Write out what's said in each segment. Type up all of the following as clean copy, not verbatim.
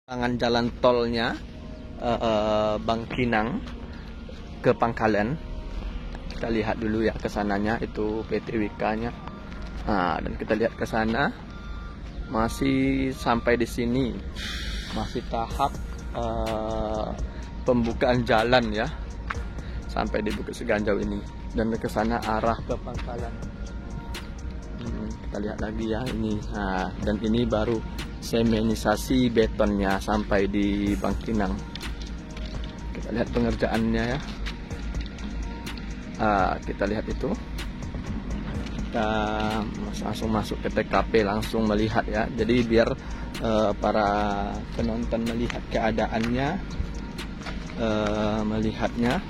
Tangan jalan tolnya Bangkinang ke Pangkalan. Kita lihat dulu ya ke sananya, itu PTWK-nya. Nah, dan kita lihat ke sana masih sampai di sini. Masih tahap pembukaan jalan ya. Sampai di Bukit Seganjau ini, dan ke sana arah ke Pangkalan. Kita lihat lagi ya ini. Nah, dan ini baru semenisasi betonnya sampai di Bangkinang. Kita lihat pengerjaannya ya. Kita lihat itu. Kita langsung masuk ke TKP, langsung melihat ya. Jadi biar para penonton melihat keadaannya, melihatnya.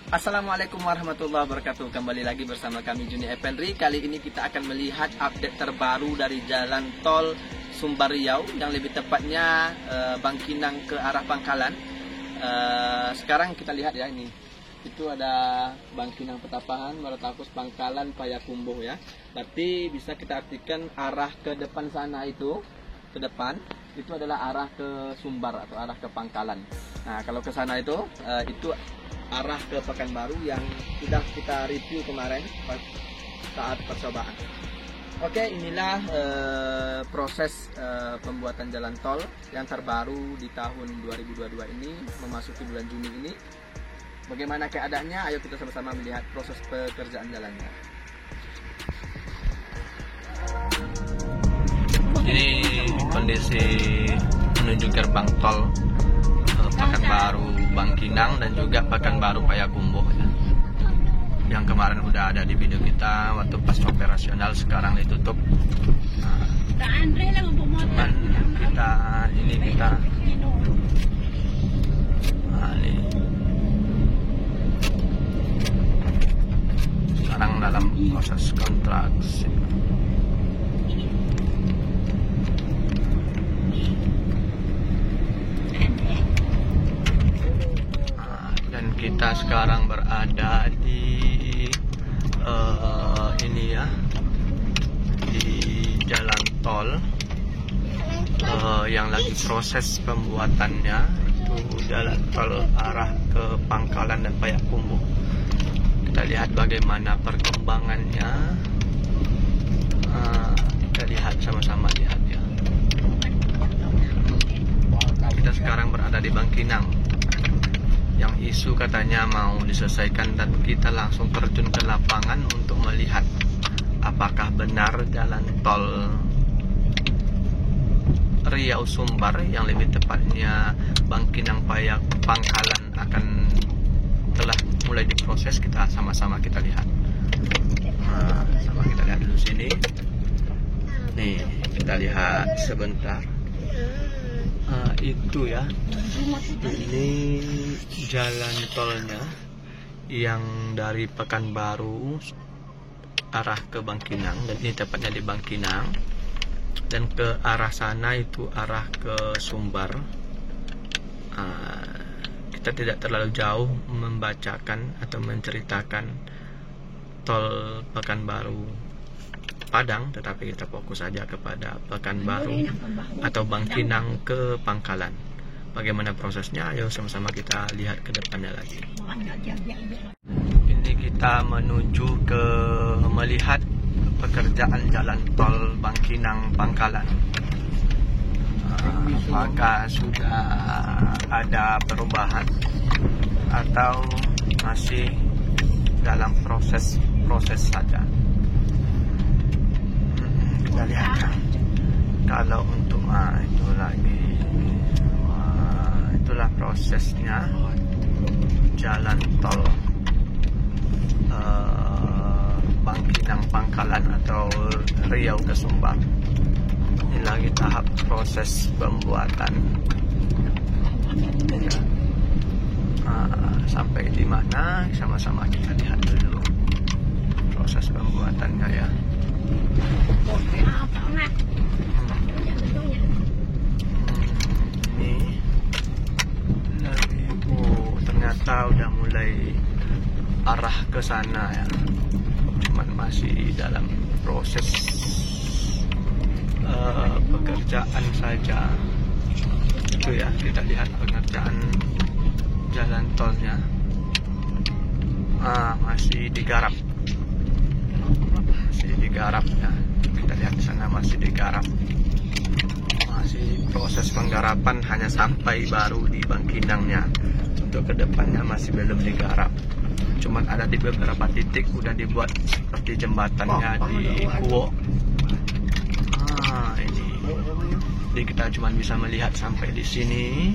Assalamualaikum warahmatullahi wabarakatuh. Kembali lagi bersama kami Juni Effendri. Kali ini kita akan melihat update terbaru dari jalan tol Sumbar Riau, yang lebih tepatnya Bangkinang ke arah Pangkalan. Sekarang kita lihat ya, ini itu ada Bangkinang Petapahan, Maratakus, Pangkalan, Payakumbuh ya. Berarti bisa kita artikan arah ke depan sana itu, ke depan itu adalah arah ke Sumbar atau arah ke Pangkalan. Nah, kalau ke sana itu arah ke Pekanbaru yang sudah kita review kemarin saat percobaan. Oke, inilah proses pembuatan jalan tol yang terbaru di tahun 2022 ini, memasuki bulan Juni ini. Bagaimana keadaannya? Ayo kita sama-sama melihat proses pekerjaan jalannya. Ini kondisi menuju gerbang tol Pekanbaru Bangkinang dan juga Pekanbaru Payakumbuh ya. Yang kemarin udah ada di video kita waktu pas operasional, sekarang ditutup. Cuman kita ini sekarang dalam proses kontraksi. Kita sekarang berada di ini ya, di jalan tol yang lagi proses pembuatannya, itu jalan tol arah ke Pangkalan dan Payakumbuh. Kita lihat bagaimana perkembangannya. Kita lihat sama-sama lihat ya. Kita sekarang berada di Bangkinang, yang isu katanya mau diselesaikan, dan kita langsung terjun ke lapangan untuk melihat apakah benar jalan tol Riau Sumbar, yang lebih tepatnya Bangkinang Pangkalan, akan telah mulai diproses. Kita sama-sama kita lihat. Sama kita lihat dulu sini. Nih, kita lihat sebentar. Itu ya, ini jalan tolnya yang dari Pekanbaru arah ke Bangkinang, dan ini tepatnya di Bangkinang, dan ke arah sana itu arah ke Sumbar. Kita tidak terlalu jauh membacakan atau menceritakan tol Pekanbaru Padang, tetapi kita fokus saja kepada Pekanbaru atau Bangkinang ke Pangkalan. Bagaimana prosesnya? Ayo sama-sama kita lihat ke depannya lagi. Ini kita menuju ke melihat pekerjaan jalan tol Bangkinang Pangkalan. Apakah sudah ada perubahan atau masih dalam proses saja? Kita lihat ya. Kalau untuk itu lagi, itulah prosesnya jalan tol Bangkinang Pangkalan atau Riau ke Sumbar. Ini lagi tahap proses pembuatan ya. Sampai di mana sama-sama kita lihat dulu proses pembuatannya ya. mulai arah ke sana ya, cuman masih dalam proses pekerjaan saja. Itu ya, kita lihat pengerjaan jalan tolnya masih digarap ya. Kita lihat di sana masih digarap, masih proses penggarapan, hanya sampai baru di Bangkinangnya. Untuk kedepannya masih belum digarap, cuman ada di beberapa titik udah dibuat seperti jembatannya di Kuo. Ini jadi kita cuma bisa melihat sampai di sini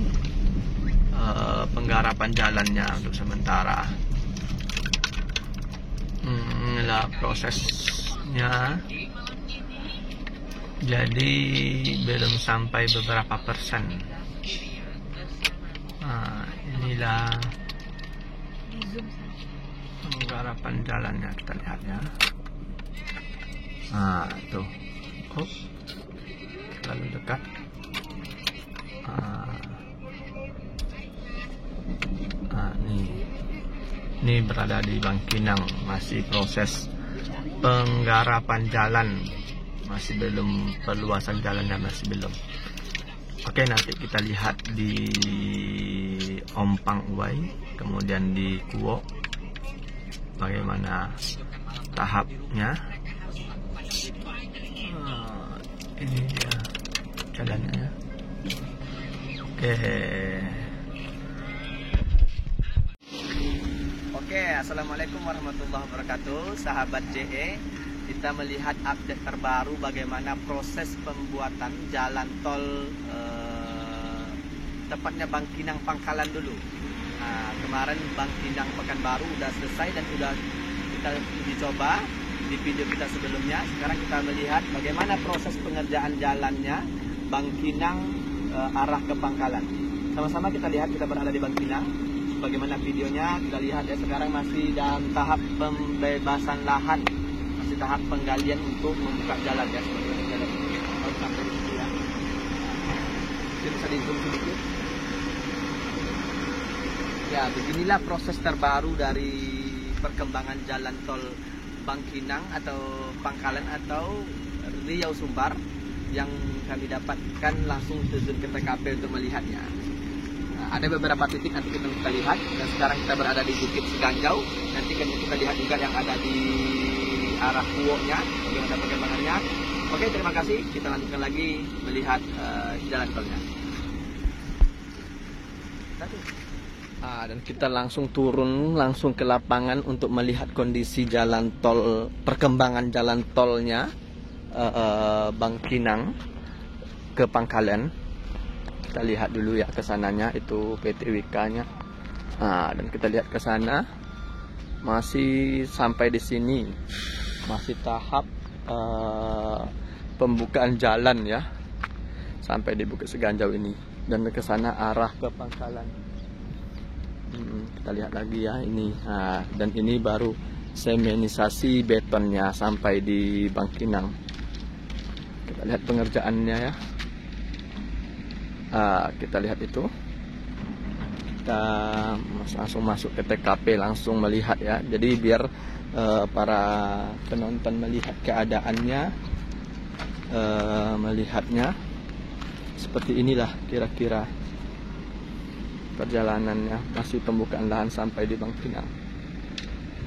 penggarapan jalannya untuk sementara. Inilah prosesnya, jadi belum sampai beberapa persen. Inilah penggarapan jalannya, kita lihat ya. Tuh, terlalu dekat. Ini berada di Bangkinang, masih proses penggarapan jalan, masih belum, perluasan jalannya masih belum. Oke, nanti kita lihat di Ompang Uwai, kemudian di Kuo, bagaimana tahapnya. Ini dia jalannya ya. Oke, assalamualaikum warahmatullahi wabarakatuh, sahabat JE. Kita melihat update terbaru bagaimana proses pembuatan jalan tol tepatnya Bangkinang Pangkalan dulu. Kemarin Bangkinang Pekanbaru udah selesai dan udah kita uji coba di video kita sebelumnya. Sekarang kita melihat bagaimana proses pengerjaan jalannya Bangkinang arah ke Pangkalan. Sama-sama kita lihat, kita berada di Bangkinang. Bagaimana videonya kita lihat ya. Sekarang masih dalam tahap pembebasan lahan, masih tahap penggalian untuk membuka jalan ya, seperti jalan baru sampai di sini ya. Jadi bisa di zoom sedikit ya. Beginilah proses terbaru dari perkembangan jalan tol Bangkinang atau Pangkalan atau Riau Sumbar yang kami dapatkan langsung terjun ke TKP untuk melihatnya. Ada beberapa titik nanti kita lihat, dan sekarang kita berada di Bukit Seganjau. Nanti kita lihat juga yang ada di arah Kuoknya, bagaimana perkembangannya. Oke, terima kasih. Kita lanjutkan lagi melihat jalan tolnya. Dan kita langsung turun langsung ke lapangan untuk melihat kondisi jalan tol, perkembangan jalan tolnya Bangkinang ke Pangkalan. Kita lihat dulu ya ke sananya, itu PT WK-nya. Dan kita lihat ke sana, masih sampai di sini, masih tahap pembukaan jalan ya, sampai di Bukit Seganjau ini, dan ke sana arah ke Pangkalan. Kita lihat lagi ya ini. Dan ini baru semenisasi betonnya sampai di Bangkinang. Kita lihat pengerjaannya ya. Kita lihat itu. Kita langsung masuk ke TKP, langsung melihat ya. Jadi biar para penonton melihat keadaannya, melihatnya seperti inilah kira-kira perjalanannya. Masih pembukaan lahan sampai di Bangkinang.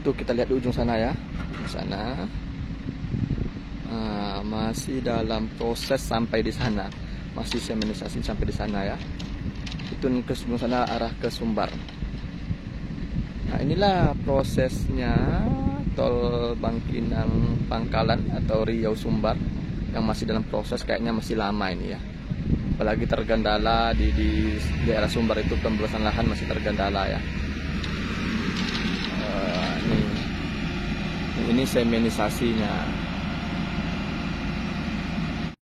Itu kita lihat di ujung sana ya, di sana masih dalam proses sampai di sana, masih semenisasi sampai di sana ya. Itu ke sebelah sana arah ke Sumbar. Nah, inilah prosesnya tol Bangkinang Pangkalan atau Riau Sumbar yang masih dalam proses, kayaknya masih lama ini ya. Apalagi tergendala di daerah Sumbar itu, pembebasan lahan masih tergendala ya. Ini semenisasinya.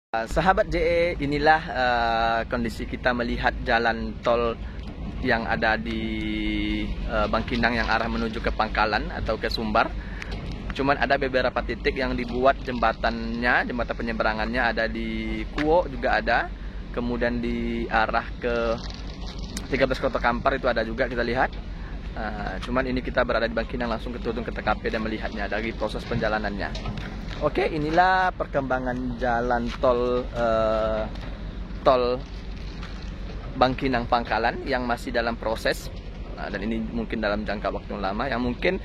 Sahabat JE, inilah kondisi kita melihat jalan tol yang ada di Bangkinang yang arah menuju ke Pangkalan atau ke Sumbar. Cuman ada beberapa titik yang dibuat jembatannya, jembatan penyeberangannya ada di Kuo juga ada. Kemudian di arah ke 13 Kota Kampar itu ada juga, kita lihat. Cuman ini kita berada di Bangkinang, langsung turun ke TKP dan melihatnya dari proses perjalanannya. Oke, inilah perkembangan jalan tol Bangkinang Pangkalan yang masih dalam proses. Dan ini mungkin dalam jangka waktu yang lama, yang mungkin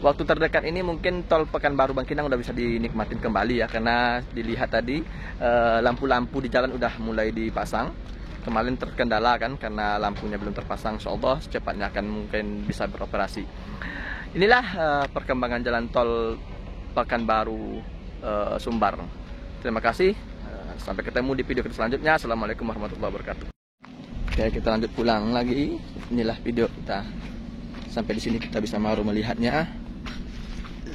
waktu terdekat ini mungkin tol Pekanbaru Bangkinang udah bisa dinikmatin kembali ya, karena dilihat tadi lampu-lampu di jalan udah mulai dipasang. Kemarin terkendala kan karena lampunya belum terpasang. Insyaallah secepatnya akan mungkin bisa beroperasi. Inilah perkembangan jalan tol Pekanbaru Sumbar. Terima kasih. Sampai ketemu di video selanjutnya. Assalamualaikum warahmatullahi wabarakatuh. Oke, kita lanjut pulang lagi. Inilah video kita. Sampai di sini kita bisa baru melihatnya.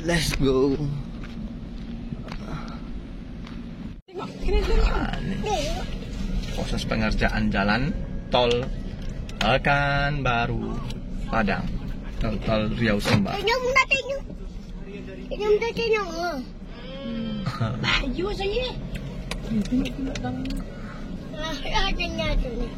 Let's go. Proses pengerjaan jalan tol Pekanbaru Padang, tol Riau Sumbar. Baju saya. Adanya tu ni.